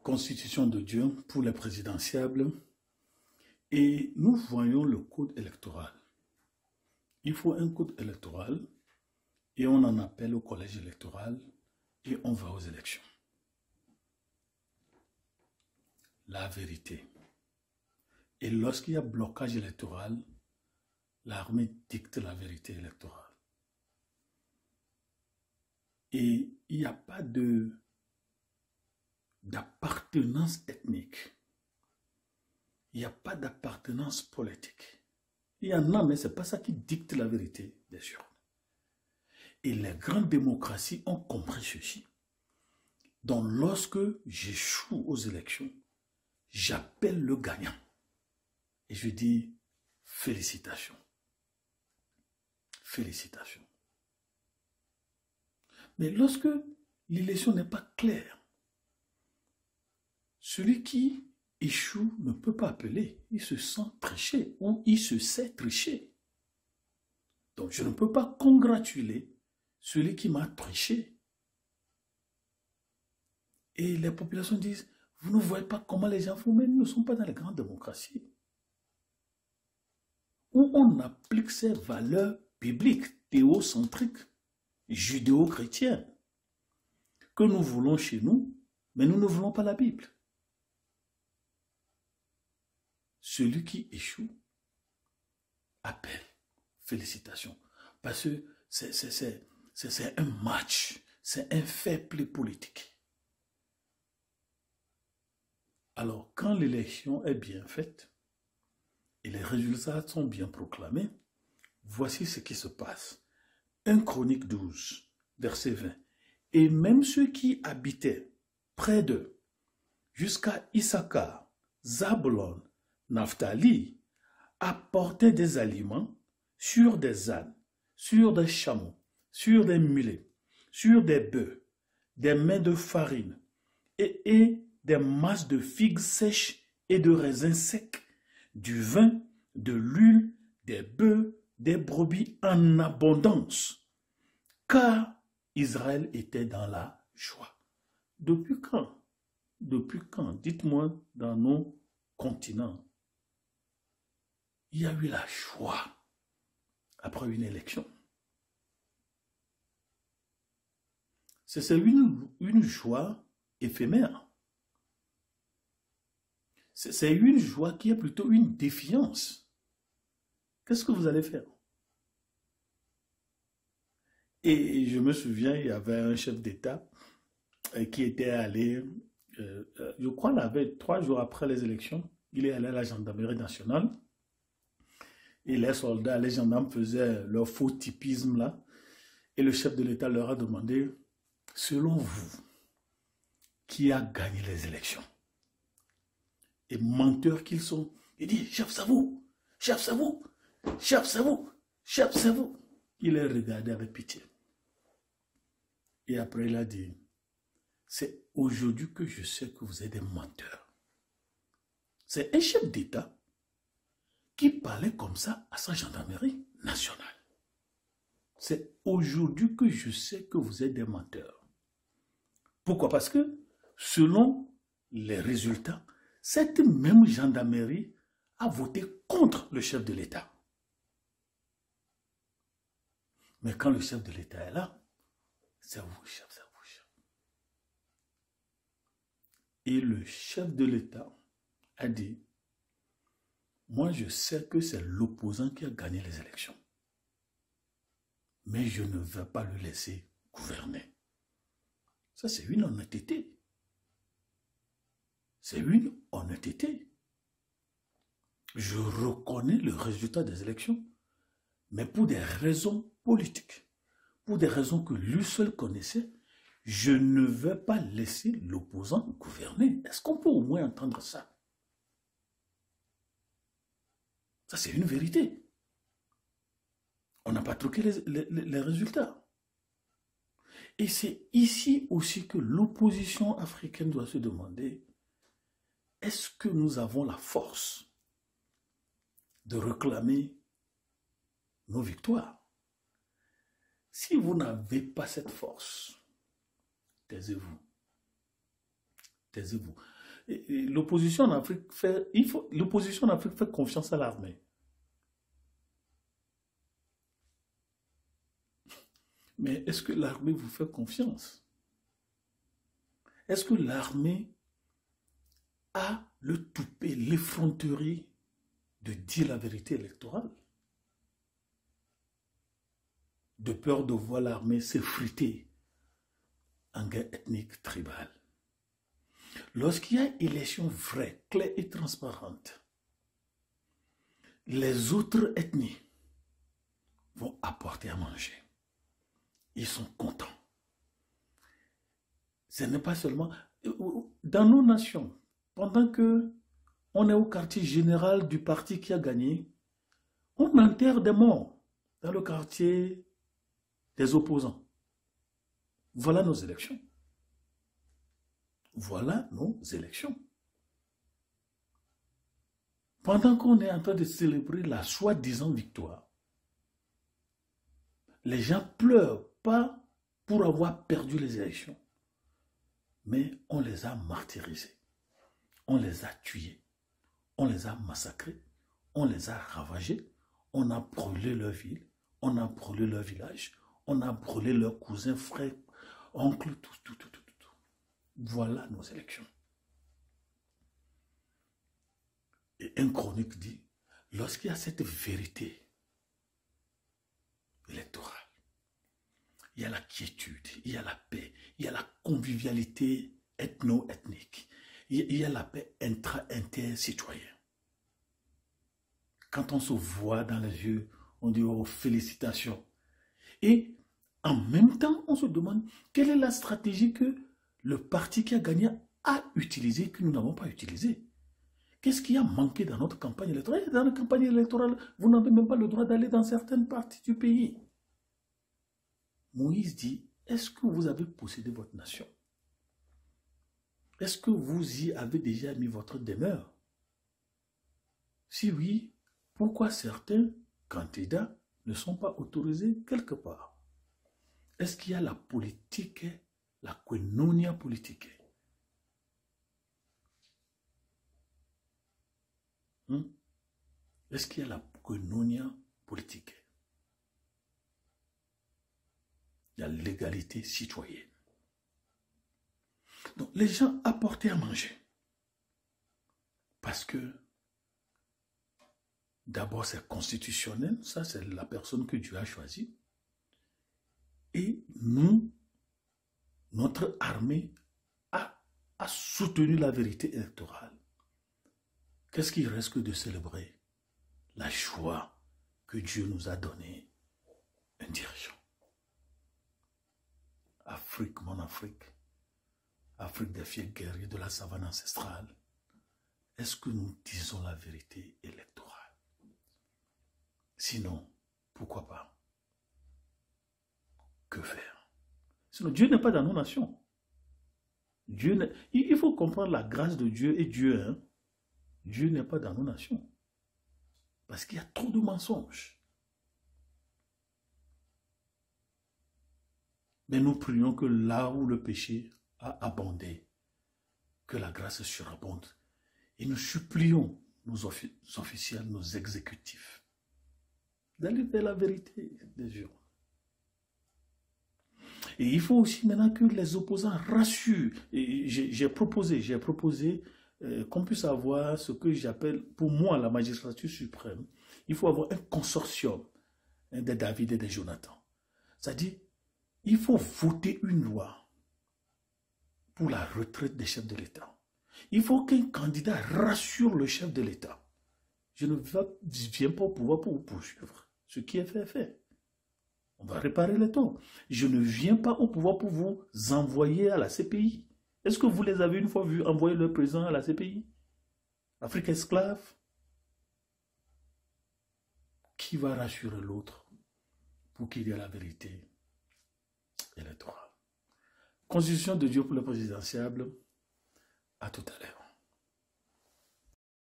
constitution de Dieu pour les présidentiables et nous voyons le code électoral. Il faut un code électoral et on en appelle au collège électoral et on va aux élections. La vérité. Et lorsqu'il y a blocage électoral, l'armée dicte la vérité électorale. Et il n'y a pas d'appartenance ethnique. Il n'y a pas d'appartenance politique. Il y en a, mais ce n'est pas ça qui dicte la vérité des urnes. Et les grandes démocraties ont compris ceci. Donc lorsque j'échoue aux élections, j'appelle le gagnant. Et je dis félicitations. Félicitations. Mais lorsque l'élection n'est pas claire, celui qui échoue ne peut pas appeler. Il se sent triché ou il se sait tricher. Donc je ne peux pas congratuler celui qui m'a triché. Et les populations disent, vous ne voyez pas comment les gens font, mais nous ne sommes pas dans les grandes démocraties où on applique ces valeurs bibliques, théocentriques, judéo-chrétiennes, que nous voulons chez nous, mais nous ne voulons pas la Bible. Celui qui échoue appelle. Félicitations. Parce que c'est un match, c'est un fair play politique. Alors, quand l'élection est bien faite et les résultats sont bien proclamés, voici ce qui se passe. 1 Chronique 12, verset 20. Et même ceux qui habitaient près d'eux, jusqu'à Issachar, Zabulon, Naphtali, apportaient des aliments sur des ânes, sur des chameaux, sur des mulets, sur des bœufs, des mets de farine et des masses de figues sèches et de raisins secs, du vin, de l'huile, des bœufs, des brebis en abondance, car Israël était dans la joie. Depuis quand? Depuis quand? Dites-moi dans nos continents. Il y a eu la joie après une élection. C'est une joie éphémère. C'est une joie qui est plutôt une défiance. Qu'est-ce que vous allez faire? Et je me souviens, il y avait un chef d'État qui était allé, je crois, 3 jours après les élections, il est allé à la gendarmerie nationale. Et les soldats, les gendarmes faisaient leur faux typisme là. Et le chef de l'État leur a demandé, selon vous, qui a gagné les élections? Et menteurs qu'ils sont, il dit, chef, c'est vous, chef, c'est vous, chef, c'est vous, chef, c'est vous. Il les regardé avec pitié. Et après il a dit, c'est aujourd'hui que je sais que vous êtes des menteurs. C'est un chef d'État qui parlait comme ça à sa gendarmerie nationale. C'est aujourd'hui que je sais que vous êtes des menteurs. Pourquoi? Parce que, selon les résultats, cette même gendarmerie a voté contre le chef de l'État. Mais quand le chef de l'État est là, c'est vous, chef, c'est vous, chef. Et le chef de l'État a dit, moi je sais que c'est l'opposant qui a gagné les élections. Mais je ne vais pas le laisser gouverner. Ça, c'est une honnêteté. C'est une honnêteté. Je reconnais le résultat des élections, mais pour des raisons politiques, pour des raisons que lui seul connaissait, je ne vais pas laisser l'opposant gouverner. Est-ce qu'on peut au moins entendre ça? Ça, c'est une vérité. On n'a pas truqué les résultats. Et c'est ici aussi que l'opposition africaine doit se demander, est-ce que nous avons la force de réclamer nos victoires? Si vous n'avez pas cette force, taisez-vous. taisez-vous. L'opposition en Afrique l'opposition en Afrique fait confiance à l'armée. Mais est-ce que l'armée vous fait confiance? Est-ce que l'armée a le toupet, l'effronterie de dire la vérité électorale? De peur de voir l'armée s'effriter en guerre ethnique tribale. Lorsqu'il y a élection vraie, claire et transparente, les autres ethnies vont apporter à manger. Ils sont contents. Ce n'est pas seulement... Dans nos nations, pendant que on est au quartier général du parti qui a gagné, on enterre des morts dans le quartier des opposants. Voilà nos élections. Voilà nos élections. Pendant qu'on est en train de célébrer la soi-disant victoire, les gens pleurent pas pour avoir perdu les élections, mais on les a martyrisés, on les a tués, on les a massacrés, on les a ravagés, on a brûlé leur ville, on a brûlé leur village, on a brûlé leurs cousins, frères, oncles, tout. Voilà nos élections. Et un chronique dit, lorsqu'il y a cette vérité électorale, il y a la quiétude, il y a la paix, il y a la convivialité ethno-ethnique, il y a la paix inter-citoyenne. Quand on se voit dans les yeux, on dit oh, félicitations. Et en même temps, on se demande quelle est la stratégie que le parti qui a gagné a utilisée que nous n'avons pas utilisée. Qu'est-ce qui a manqué dans notre campagne électorale? Dans la campagne électorale, vous n'avez même pas le droit d'aller dans certaines parties du pays. Moïse dit, est-ce que vous avez possédé votre nation? Est-ce que vous y avez déjà mis votre demeure? Si oui, pourquoi certains candidats ne sont pas autorisés quelque part? Est-ce qu'il y a la politique, la koinonia politique? Est-ce qu'il y a la koinonia politique? Il y a l'égalité citoyenne. Donc les gens apportaient à manger. Parce que d'abord c'est constitutionnel, ça c'est la personne que Dieu a choisie. Et nous, notre armée a soutenu la vérité électorale. Qu'est-ce qu'il reste que de célébrer? La joie que Dieu nous a donné un dirigeant. Afrique, mon Afrique, Afrique des fiers guerriers de la savane ancestrale, est-ce que nous disons la vérité électorale? Sinon, pourquoi pas? Que faire? Sinon, Dieu n'est pas dans nos nations. Il faut comprendre la grâce de Dieu et Dieu, hein? Dieu n'est pas dans nos nations. Parce qu'il y a trop de mensonges. Mais nous prions que là où le péché a abondé, que la grâce surabonde. Et nous supplions nos officiels, nos exécutifs, d'aller vers la vérité des gens. Et il faut aussi maintenant que les opposants rassurent. J'ai proposé qu'on puisse avoir ce que j'appelle, pour moi, la magistrature suprême. Il faut avoir un consortium des David et des Jonathan. C'est-à-dire, il faut voter une loi pour la retraite des chefs de l'État. Il faut qu'un candidat rassure le chef de l'État. Je ne viens pas au pouvoir pour vous poursuivre. Ce qui est fait, est fait. On va réparer les torts. Je ne viens pas au pouvoir pour vous envoyer à la CPI. Est-ce que vous les avez une fois vus envoyer leur président à la CPI? Afrique esclave? Qui va rassurer l'autre pour qu'il y ait la vérité électorale? Constitution de Dieu pour le présidentiable. À tout à l'heure.